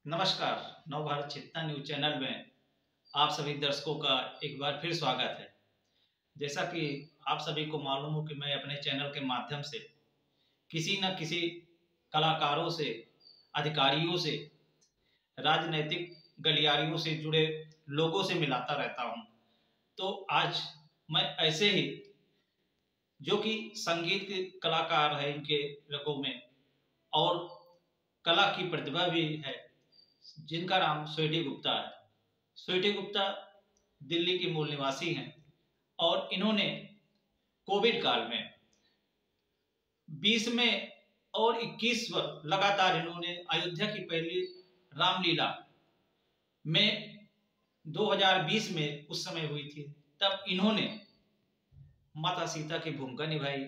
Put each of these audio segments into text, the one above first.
नमस्कार। नवभारत चेतना news channel में आप सभी दर्शकों का एक बार फिर स्वागत है। जैसा कि आप सभी को मालूम हो कि मैं अपने चैनल के माध्यम से किसी न किसी कलाकारों से, अधिकारियों से, राजनैतिक गलियारियों से जुड़े लोगों से मिलाता रहता हूं। तो आज मैं ऐसे ही जो कि संगीत के कलाकार है, इनके रगों में और कला की प्रतिभा भी है, जिनका नाम स्वीटी गुप्ता है। स्वीटी गुप्ता दिल्ली की मूल निवासी हैं और इन्होंने कोविड काल में 20 में और 21 लगातार इन्होंने अयोध्या की पहली रामलीला में 2020 में उस समय हुई थी, तब इन्होंने माता सीता की भूमिका निभाई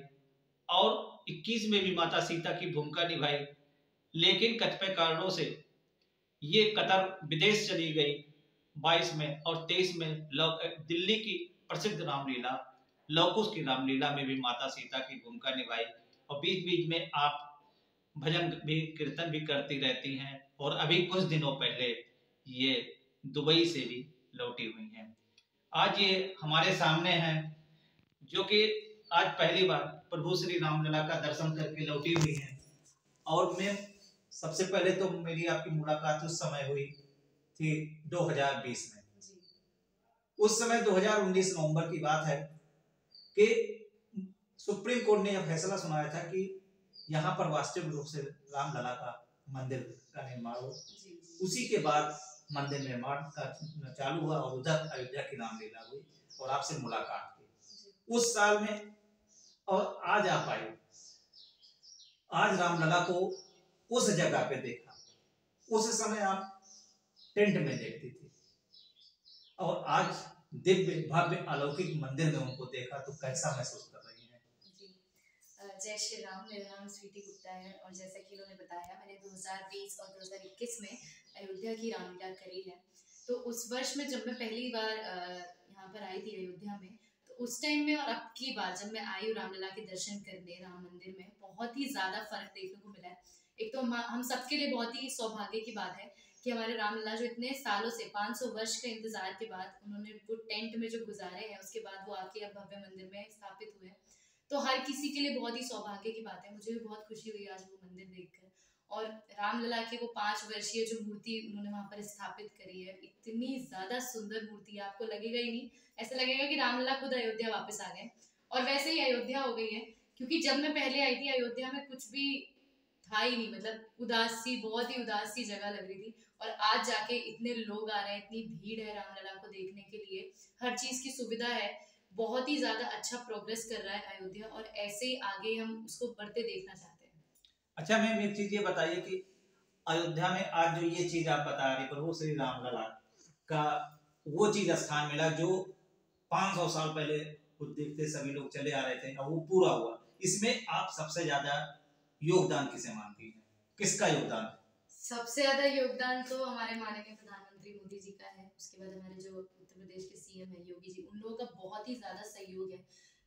और 21 में भी माता सीता की भूमिका निभाई। लेकिन कतिपय कारणों से ये कतर विदेश चली गई 22 में, और 23 में दिल्ली की प्रसिद्ध रामलीला लव कुश की रामलीला में भी माता सीता की भूमिका निभाई। और बीच बीच में आप भजन भी, कीर्तन भी करती रहती हैं और अभी कुछ दिनों पहले ये दुबई से भी लौटी हुई हैं। आज ये हमारे सामने हैं, जो कि आज पहली बार प्रभु श्री रामलला का दर्शन करके लौटी हुई हैं। और मैं सबसे पहले तो मेरी आपकी मुलाकात उस समय हुई थी 2020 में। उस समय 2019 नवंबर की बात है कि सुप्रीम कोर्ट ने यह फैसला सुनाया था कि यहाँ पर वास्तविक रूप से रामलला का मंदिर का निर्माण हो। उसी के बाद मंदिर निर्माण का चालू हुआ और उधर अयोध्या की रामलीला हुई और आपसे मुलाकात की उस साल में। और आज आप आए, आज रामलला को उस जगह पे देखा। उस समय आप टेंट में देखती थी और आज दिव्य भव्य अलौकिक मंदिर में उनको देखा, तो कैसा महसूस कर रही हैं? जय श्री राम। मेरा नाम स्वीटी गुप्ता है और जैसा कि उन्होंने बताया, मैंने 2020 और 2021 में अयोध्या की रामलीला करी है। तो उस वर्ष में जब मैं पहली बार यहाँ पर आई थी अयोध्या में, तो उस टाइम में और अब की बार जब मैं आई हूँ रामलला के दर्शन करने राम मंदिर में, बहुत ही ज़्यादा फर्क देखने को मिला है। एक तो हम सबके लिए बहुत ही सौभाग्य की बात है कि हमारे रामलला जो इतने सालों से 500 वर्ष के इंतजार के बाद उन्होंने वो टेंट में जो गुजारे हैं, उसके बाद वो आके अब भव्य मंदिर में स्थापित हुए। तो हर किसी के लिए बहुत ही सौभाग्य की बात है। मुझे भी बहुत खुशी हुई आज वो मंदिर देखकर। और रामलला की वो 5 वर्षीय जो मूर्ति उन्होंने वहां पर स्थापित करी है, इतनी ज्यादा सुंदर मूर्ति है, आपको लगेगा ही नहीं, ऐसा लगेगा कि रामलला खुद अयोध्या वापस आ गए। और वैसे ही अयोध्या हो गई है, क्योंकि जब मैं पहले आई थी अयोध्या में कुछ भी था ही नहीं, मतलब उदास सी, बहुत ही उदास सी जगह लग रही थी। और आज जाके इतने लोग आ रहे हैं, इतनी भीड़ है रामलला को देखने के लिए, हर चीज की सुविधा है, बहुत ही ज्यादा अच्छा प्रोग्रेस कर रहा है अयोध्या, और ऐसे ही आगे हम उसको बढ़ते देखना चाहते हैं। अच्छा मैम, एक चीज ये बताइए कि अयोध्या में आज जो ये चीज आप बता रहे, प्रभु श्री रामलला का वो चीज स्थान मिला जो 500 साल पहले खुद देखते सभी लोग चले आ रहे थे और वो पूरा हुआ। इसमें आप सबसे ज्यादा योगदान किसे मानती हैं? किसका योगदान? सबसे ज्यादा योगदान तो हमारे माननीय प्रधानमंत्री मोदी जी का है। उसके बाद हमारे जो उत्तर प्रदेश के सीएम है योगी जी, उन लोगों का बहुत ही ज्यादा सहयोग है।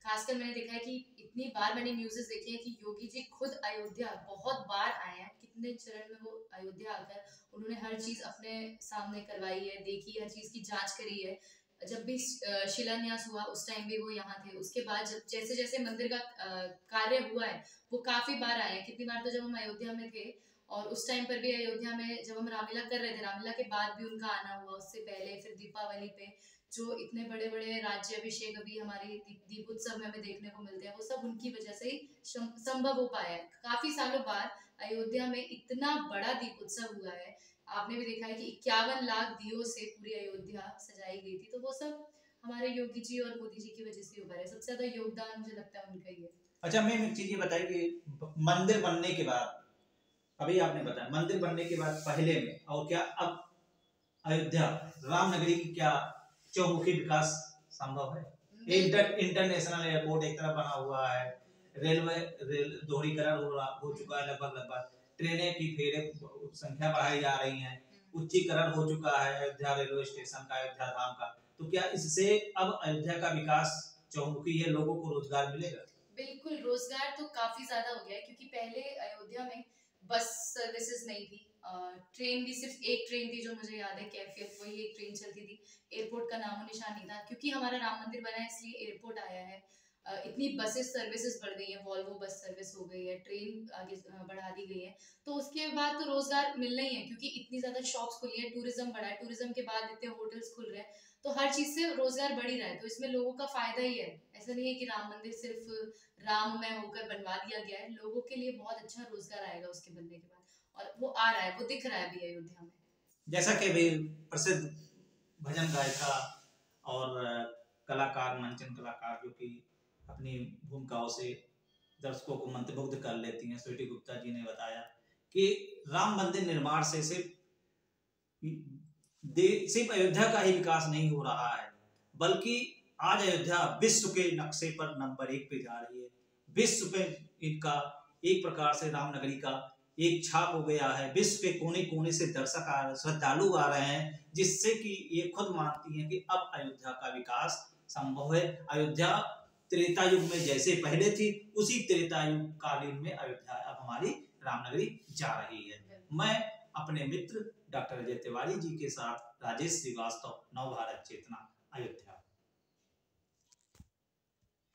खासकर मैंने देखा है कि इतनी बार मैंने न्यूज़ेस देखी है कि योगी जी खुद अयोध्या बहुत बार आए हैं। कितने चरण में वो अयोध्या आकर उन्होंने हर चीज अपने सामने करवाई है, देखी, हर चीज की जांच करी है। जब भी शिलान्यास हुआ उस टाइम भी वो यहाँ थे। उसके बाद जब जैसे जैसे मंदिर का कार्य हुआ है, वो काफी बार आए हैं। कितनी बार तो जब हम अयोध्या में थे, और उस टाइम पर भी अयोध्या में जब हम रामलीला कर रहे थे, रामलीला के बाद भी उनका आना हुआ, उससे पहले फिर दीपावली पे जो इतने बड़े बड़े राज्य अभिषेक अभी हमारी दीपोत्सव में हमें देखने को मिलते हैं, वो सब उनकी वजह से ही संभव हो पाया है। काफी सालों बाद अयोध्या में इतना बड़ा दीपोत्सव हुआ है। आपने भी देखा है कि 51 लाख दियों से पूरी अयोध्या सजाई गई थी। तो वो सब हमारे योगी जी और मोदी जी की वजह से हो पा रहा है। सबसे ज्यादा योगदान मुझे लगता है उनका ही है। अच्छा मैम, एक चीज ये बताइए कि मंदिर बनने के बाद, अभी आपने बताया मंदिर बनने के बाद पहले में और क्या अब अयोध्या रामनगरी की क्या चौमुखी विकास संभव है? इंटरनेशनल एयरपोर्ट एक तरफ बना हुआ है, रेल दोहरीकरण हो चुका है, लगभग ट्रेनें की फेरे संख्या बढ़ाई जा रही है, उच्चीकरण हो चुका है अयोध्या रेलवे स्टेशन का, अयोध्या धाम का। तो क्या इससे अब अयोध्या का विकास चौमुखी है, लोगों को रोजगार मिलेगा? बिल्कुल, रोजगार तो काफी ज्यादा हो गया है, क्योंकि पहले अयोध्या में बस सर्विसेज नहीं थी। ट्रेन भी सिर्फ एक ट्रेन थी जो मुझे याद है, कैफियत, वही एक ट्रेन चलती थी। एयरपोर्ट का नामो निशान नहीं था, क्योंकि हमारा राम मंदिर बना है इसलिए एयरपोर्ट आया है। इतनी बसेस सर्विसेज बढ़ गई है, वॉल्वो बस सर्विस हो गई है, ट्रेन आगे बढ़ा दी गई है। तो उसके बाद तो रोजगार मिलना ही है, क्योंकि इतनी ज्यादा शॉप्स खुली है, टूरिज्म बढ़ा है, टूरिज्म के बाद इतने होटल्स खुल रहे हैं, तो हर चीज से रोजगार बढ़ ही रहा है। तो इसमें लोगों का फायदा ही है। ऐसा नहीं है कि राम मंदिर सिर्फ राममय होकर बनवा दिया गया है, लोगों के लिए बहुत अच्छा रोजगार आएगा उसके बनने के बाद, और वो आ रहा है, वो दिख रहा है अभी अयोध्या में। जैसा कि अभी प्रसिद्ध भजन गायिका और कलाकार, मंचन कलाकार जो कि अपनी भूमिकाओं से दर्शकों को मंत्रमुग्ध कर लेती हैं, स्वीटी गुप्ता जी ने बताया कि राम मंदिर निर्माण से सिर्फ अयोध्या का ही विकास नहीं हो रहा है, बल्कि आज अयोध्या विश्व के नक्शे पर नंबर 1 पे जा रही है। विश्व पे इनका एक प्रकार से रामनगरी का एक छाप हो गया है। विश्व के कोने कोने से दर्शक आ रहे, श्रद्धालु आ रहे हैं, जिससे कि ये खुद मानती हैं कि अब अयोध्या का विकास संभव है। अयोध्या त्रेता युग में जैसे पहले थी, उसी त्रेता युग कालीन में अयोध्या अब हमारी रामनगरी जा रही है। मैं अपने मित्र डॉक्टर अजय तिवारी जी के साथ राजेश श्रीवास्तव, नव भारत चेतना, अयोध्या।